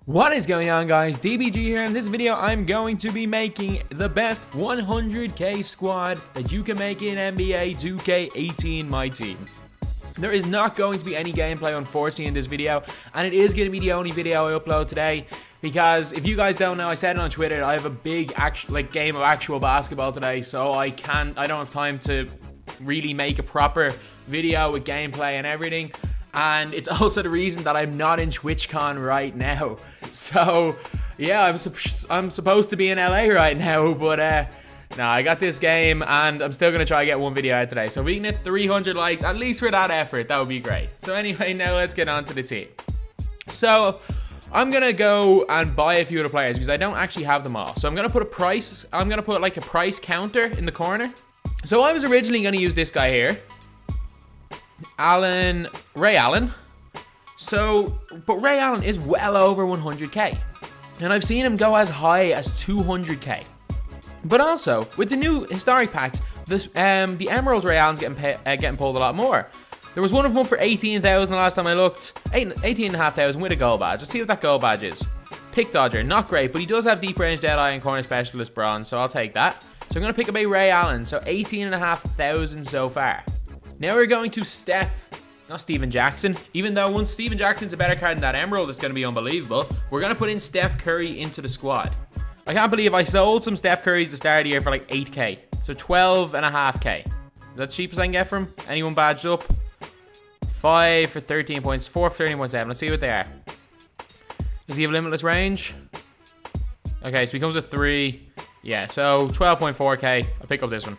What is going on, guys? DBG here. In this video, I'm going to be making the best 100k squad that you can make in NBA 2K18 MyTEAM. There is not going to be any gameplay, unfortunately, in this video, and it is going to be the only video I upload today, because if you guys don't know, I said it on Twitter, I have a big game of actual basketball today, so I don't have time to really make a proper video with gameplay and everything. And it's also the reason that I'm not in TwitchCon right now. So yeah, I'm supposed to be in LA right now, but no, I got this game and I'm still gonna try to get one video out today. So if we can hit 300 likes, at least for that effort, that would be great. So anyway, now let's get on to the team. So I'm gonna go and buy a few of the players because I don't actually have them all. So I'm gonna put a price, I'm gonna put like a price counter in the corner. So I was originally gonna use this guy here, Ray Allen. But Ray Allen is well over 100k, and I've seen him go as high as 200k. But also with the new historic packs, the Emerald Ray Allen's getting pulled a lot more. There was one of them for 18,000 last time I looked, 18,500 with a gold badge. Let's see what that gold badge is. Pick dodger, not great, but he does have deep range Deadeye and corner specialist bronze, so I'll take that. So I'm gonna pick up a Ray Allen, so 18,500 so far. Now we're going to not Steven Jackson. Even though once Steven Jackson's a better card than that Emerald, it's going to be unbelievable. We're going to put in Steph Curry into the squad. I can't believe I sold some Steph Currys at the start of the year for like 8k. So 12.5k. Is that the cheapest I can get from anyone badged up? 5 for 13 points, 4 for 13.7. Let's see what they are. Does he have limitless range? Okay, so he comes with 3. Yeah, so 12.4k. I'll pick up this one.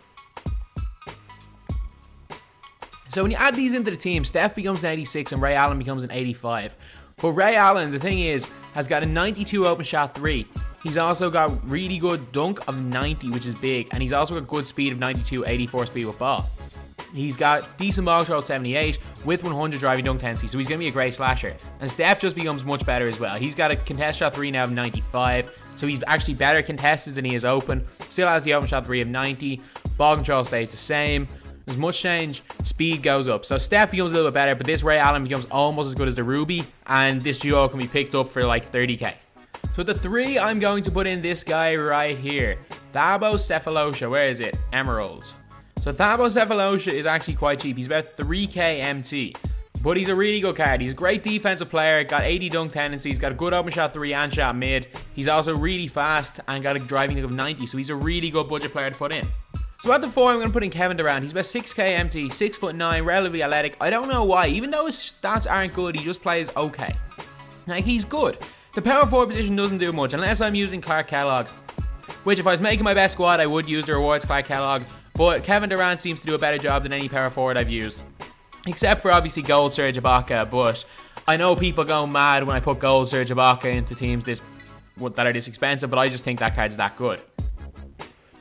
So when you add these into the team, Steph becomes an 86 and Ray Allen becomes an 85. But Ray Allen, the thing is, has got a 92 open shot 3. He's also got really good dunk of 90, which is big. And he's also got good speed of 92, 84 speed with ball. He's got decent ball control 78 with 100 driving dunk tendency. So he's going to be a great slasher. And Steph just becomes much better as well. He's got a contest shot 3 now of 95. So he's actually better contested than he is open. Still has the open shot 3 of 90. Ball control stays the same. There's much change, speed goes up. So Steph becomes a little bit better, but this Ray Allen becomes almost as good as the Ruby, and this duo can be picked up for like 30k. So at the 3, I'm going to put in this guy right here, Thabo Sefolosha. Where is it? Emerald. So Thabo Sefolosha is actually quite cheap. He's about 3k MT, but he's a really good card. He's a great defensive player, got 80 dunk tendencies, got a good open shot 3 and shot mid. He's also really fast and got a driving dunk of 90, so he's a really good budget player to put in. So at the 4, I'm going to put in Kevin Durant. He's about 6k MT, 6'9", relatively athletic. I don't know why. Even though his stats aren't good, he just plays okay. Like, he's good. The power forward position doesn't do much unless I'm using Clark Kellogg, which if I was making my best squad, I would use the rewards Clark Kellogg. But Kevin Durant seems to do a better job than any power forward I've used, except for obviously Gold Serge Ibaka. But I know people go mad when I put Gold Serge Ibaka into teams that are this expensive, but I just think that card's that good.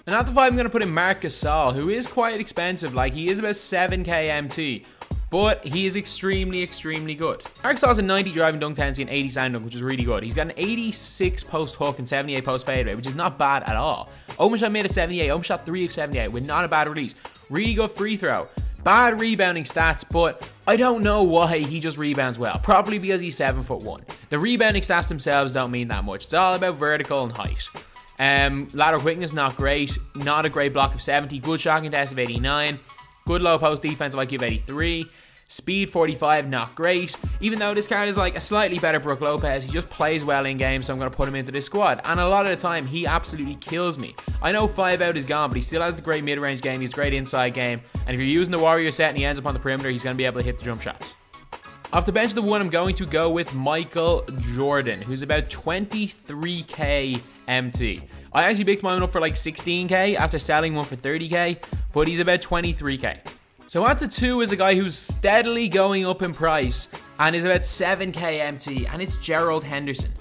And at the 5, I'm going to put in Marc Gasol, who is quite expensive. Like, he is about 7k MT, but he is extremely, extremely good. Marc Gasol has a 90 driving dunk tendency and 80 sand dunk, which is really good. He's got an 86 post hook and 78 post fadeaway, which is not bad at all. Open shot made a 78, open shot 3 of 78, with not a bad release. Really good free throw. Bad rebounding stats, but I don't know why he just rebounds well. Probably because he's 7'1". The rebounding stats themselves don't mean that much. It's all about vertical and height. Lateral quickness, not great. Not a great block of 70. Good shot contest of 89. Good low post defensive IQ of 83. Speed 45, not great. Even though this card is like a slightly better Brook Lopez, he just plays well in game, so I'm going to put him into this squad. And a lot of the time, he absolutely kills me. I know 5 out is gone, but he still has the great mid-range game. He's great inside game. And if you're using the Warrior set and he ends up on the perimeter, he's going to be able to hit the jump shots. Off the bench of the 1, I'm going to go with Michael Jordan, who's about 23k MT. I actually picked mine up for like 16k after selling one for 30k, but he's about 23k. So at the 2 is a guy who's steadily going up in price and is about 7k MT, and it's Gerald Henderson.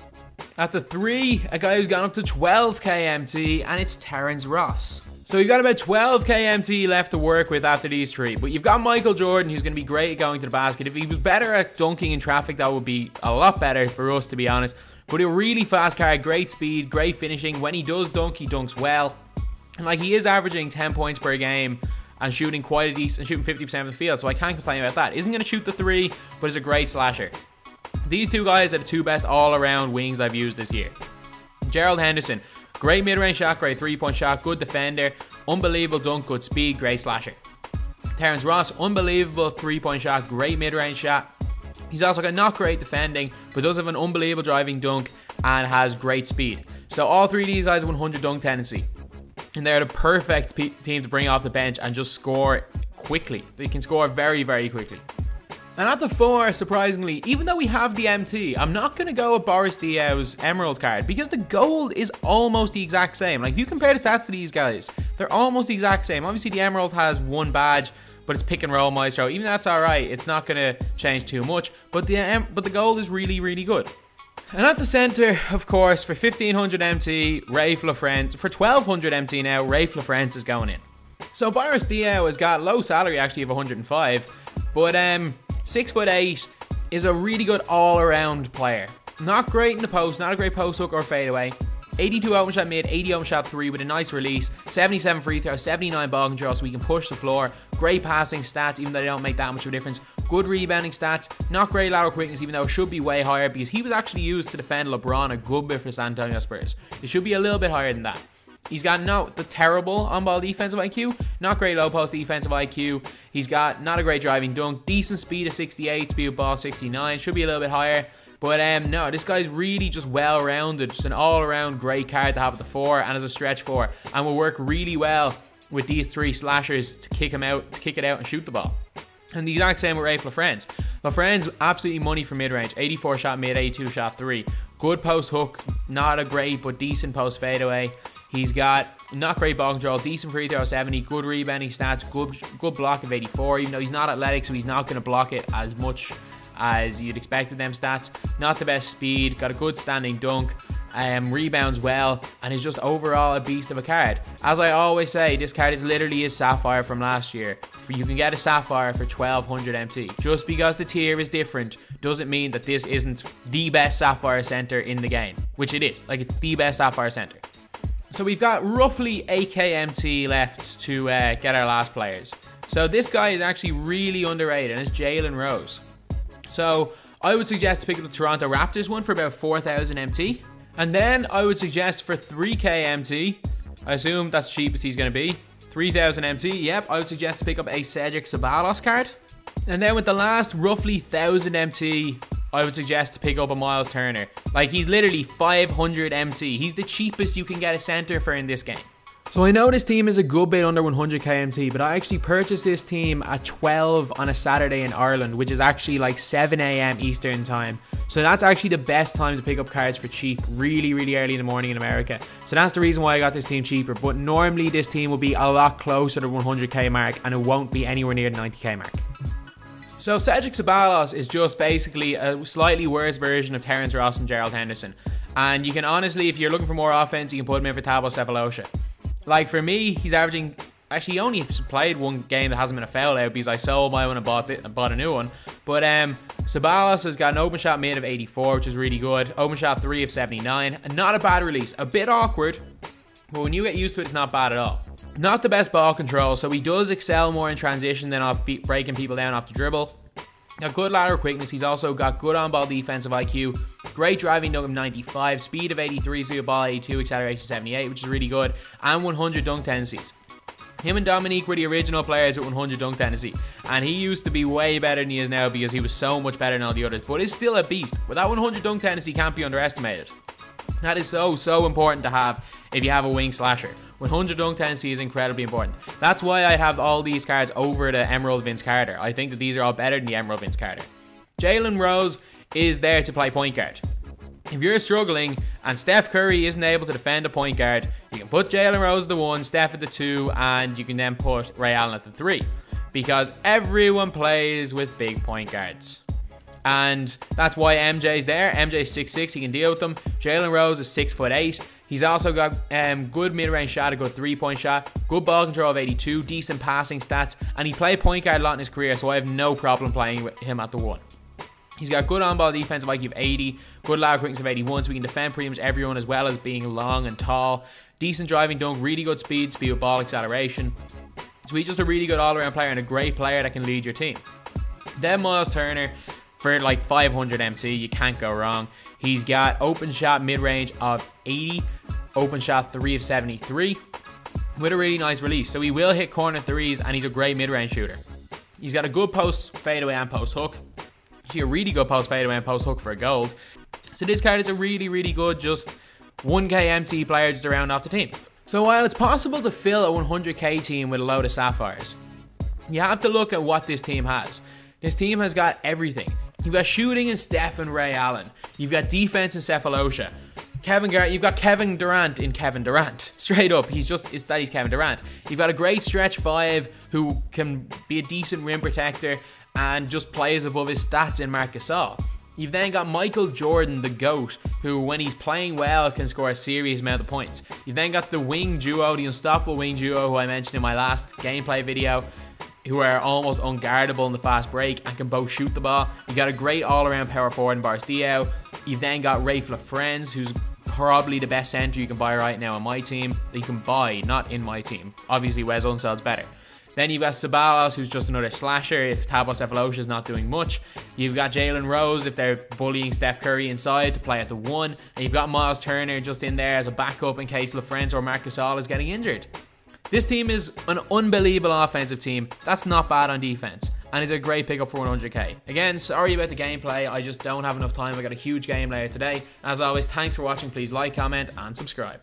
At the 3, a guy who's gone up to 12k MT, and it's Terrence Ross. So you've got about 12k MT left to work with after these 3, but you've got Michael Jordan, who's going to be great at going to the basket. If he was better at dunking in traffic, that would be a lot better for us, to be honest. But a really fast card, great speed, great finishing. When he does dunk, he dunks well. And like, he is averaging 10 points per game and shooting quite a decent, shooting 50% of the field, so I can't complain about that. Isn't going to shoot the 3, but is a great slasher. These two guys are the two best all-around wings I've used this year. Gerald Henderson, great mid-range shot, great three-point shot, good defender, unbelievable dunk, good speed, great slasher. Terrence Ross, unbelievable three-point shot, great mid-range shot. He's also got not great defending, but does have an unbelievable driving dunk and has great speed. So all three of these guys have 100 dunk tendency. And they're the perfect team to bring off the bench and just score quickly. They can score very, very quickly. And at the 4, surprisingly, even though we have the MT, I'm not going to go with Boris Diaw's Emerald card because the gold is almost the exact same. Like, if you compare the stats to these guys, they're almost the exact same. Obviously, the Emerald has one badge, but it's pick and roll maestro. Even that's alright. It's not going to change too much. But the gold is really, really good. And at the center, of course, for 1500 MT, Rafe LaFrance. For 1200 MT now, Rafe LaFrance is going in. So Boris Diaw has got low salary actually of 105, but 6'8" is a really good all-around player. Not great in the post, not a great post hook or fadeaway. 82 open shot mid, 80 open shot 3 with a nice release, 77 free throw, 79 ball control, so we can push the floor. Great passing stats, even though they don't make that much of a difference. Good rebounding stats, not great lateral quickness, even though it should be way higher because he was actually used to defend LeBron a good bit for the San Antonio Spurs. It should be a little bit higher than that. He's got not the terrible on-ball defensive IQ, not great low-post defensive IQ. He's got not a great driving dunk, decent speed of 68, speed of ball 69, should be a little bit higher. But no, this guy's really just well-rounded, just an all-around great card to have at the 4 and as a stretch 4, and will work really well with these 3 slashers to kick him out, to kick it out and shoot the ball. And the exact same with Rafe LaFrance. LaFrance, absolutely money for mid-range, 84 shot mid, 82 shot 3. Good post hook, not a great but decent post fadeaway. He's got not great ball control, decent free throw 70, good rebounding stats, good block of 84, even though he's not athletic, so he's not going to block it as much as you'd expect with them stats. Not the best speed, got a good standing dunk, rebounds well, and is just overall a beast of a card. As I always say, this card is literally a Sapphire from last year. You can get a Sapphire for 1200 MT. Just because the tier is different doesn't mean that this isn't the best Sapphire center in the game, which it is. Like, it's the best Sapphire center. So we've got roughly 8k MT left to get our last players. So this guy is actually really underrated, and it's Jalen Rose. So I would suggest to pick up the Toronto Raptors one for about 4000 MT. And then I would suggest for 3k MT, I assume that's cheap as he's going to be, 3000 MT, yep, I would suggest to pick up a Cedric Ceballos card. And then with the last roughly 1000 MT, I would suggest to pick up a Miles Turner. Like, he's literally 500 MT. He's the cheapest you can get a center for in this game. So I know this team is a good bit under 100k MT, but I actually purchased this team at 12 on a Saturday in Ireland, which is actually like 7 AM Eastern time. So that's actually the best time to pick up cards for cheap, really, really early in the morning in America. So that's the reason why I got this team cheaper. But normally this team will be a lot closer to the 100k mark, and it won't be anywhere near the 90k mark. So Cedric Ceballos is just basically a slightly worse version of Terrence Ross and Gerald Henderson. And you can honestly, if you're looking for more offense, you can put him in for Thabo Sefolosha. Like, for me, he's averaging... Actually, he only played one game that hasn't been a foul out because I sold my one and bought a new one. But Ceballos has got an open shot mid of 84, which is really good. Open shot 3 of 79. And not a bad release. A bit awkward, but when you get used to it, it's not bad at all. Not the best ball control, so he does excel more in transition than off breaking people down off the dribble. Got good lateral quickness. He's also got good on-ball defensive IQ. Great driving dunk of 95. Speed of 83, speed of ball 82, acceleration 78, which is really good. And 100 dunk tendencies. Him and Dominique were the original players with 100 dunk tendency. And he used to be way better than he is now because he was so much better than all the others. But is still a beast. But that 100 dunk tendency can't be underestimated. That is so important to have if you have a wing slasher. 100 dunk tendency is incredibly important. That's why I have all these cards over the Emerald Vince Carter. I think that these are all better than the Emerald Vince Carter. Jalen Rose is there to play point guard. If you're struggling and Steph Curry isn't able to defend a point guard, you can put Jalen Rose at the 1, Steph at the 2, and you can then put Ray Allen at the 3. Because everyone plays with big point guards. And that's why MJ's there. MJ's 6'6", he can deal with them. Jalen Rose is 6'8". He's also got good mid-range shot, a good three-point shot, good ball control of 82, decent passing stats, and he played point guard a lot in his career, so I have no problem playing with him at the 1. He's got good on-ball defensive IQ of 80, good lateral quickness of 81, so he can defend pretty much everyone as well as being long and tall. Decent driving dunk, really good speed with ball acceleration. So he's just a really good all-around player and a great player that can lead your team. Then Miles Turner. For like 500 MT, you can't go wrong. He's got open shot mid-range of 80, open shot 3 of 73, with a really nice release. So he will hit corner threes, and he's a great mid-range shooter. He's got a good post fadeaway and post hook. Actually, a really good post fadeaway and post hook for a gold. So this card is a really, really good just 1k MT player just to round off the team. So while it's possible to fill a 100k team with a load of sapphires, you have to look at what this team has. This team has got everything. You've got shooting in Steph and Ray Allen. You've got defense in Cephalosha. You've got Kevin Durant in Kevin Durant. Straight up, he's Kevin Durant. You've got a great stretch 5 who can be a decent rim protector and just plays above his stats in Marc Gasol. You've then got Michael Jordan, the GOAT, who when he's playing well can score a serious amount of points. You've then got the wing duo, the unstoppable wing duo who I mentioned in my last gameplay video, who are almost unguardable in the fast break and can both shoot the ball. You've got a great all-around power forward in Boris Diaw. You've then got Rafe LaFrentz, who's probably the best center you can buy right now on my team. That you can buy, not in my team. Obviously, Wes Unseld's better. Then you've got Ceballos, who's just another slasher if Thabo Sefolosha is not doing much. You've got Jalen Rose if they're bullying Steph Curry inside to play at the 1. And you've got Miles Turner just in there as a backup in case LaFrentz or Marc Gasol is getting injured. This team is an unbelievable offensive team. That's not bad on defense. And it's a great pickup for 100k. Again, sorry about the gameplay. I just don't have enough time. I got a huge game later today. As always, thanks for watching. Please like, comment, and subscribe.